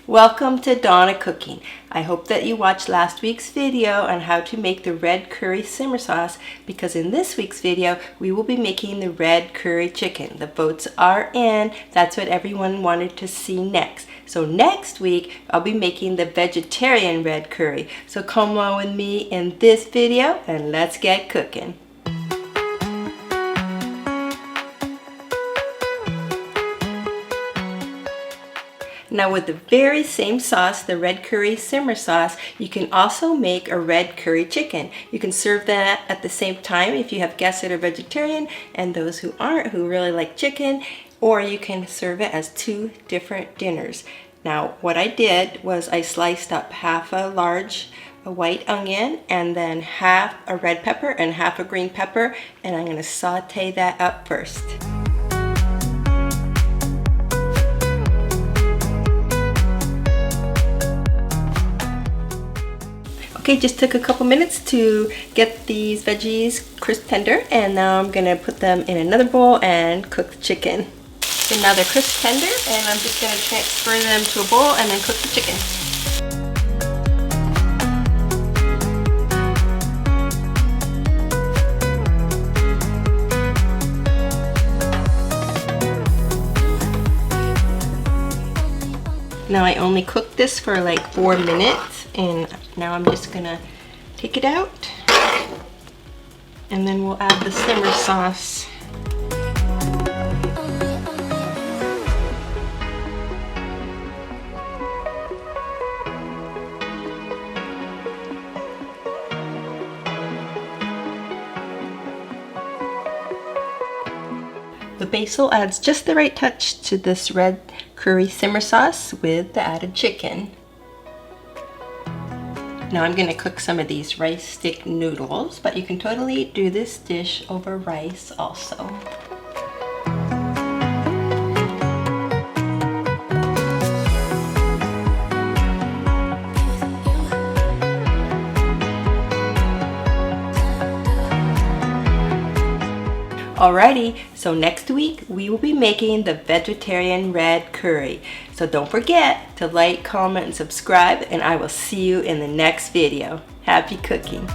Welcome to Donna Cooking. I hope that you watched last week's video on how to make the red curry simmer sauce, because in this week's video we will be making the red curry chicken. The votes are in. That's what everyone wanted to see next. So next week I'll be making the vegetarian red curry. So come on with me in this video and let's get cooking. Now with the very same sauce, the red curry simmer sauce, you can also make a red curry chicken. You can serve that at the same time if you have guests that are vegetarian and those who aren't, who really like chicken, or you can serve it as two different dinners. Now what I did was I sliced up half a large white onion and then half a red pepper and half a green pepper, and I'm going to saute that up first. Okay, just took a couple minutes to get these veggies crisp tender, and now I'm gonna put them in another bowl and cook the chicken. So now they're crisp tender, and I'm just gonna transfer them to a bowl and then cook the chicken. Now I only cooked this for like 4 minutes, and now I'm just gonna take it out and then we'll add the simmer sauce. The basil adds just the right touch to this red curry simmer sauce with the added chicken. Now I'm going to cook some of these rice stick noodles, but you can totally do this dish over rice also. Alrighty, so next week we will be making the vegetarian red curry. So don't forget to like, comment, and subscribe, and I will see you in the next video. Happy cooking!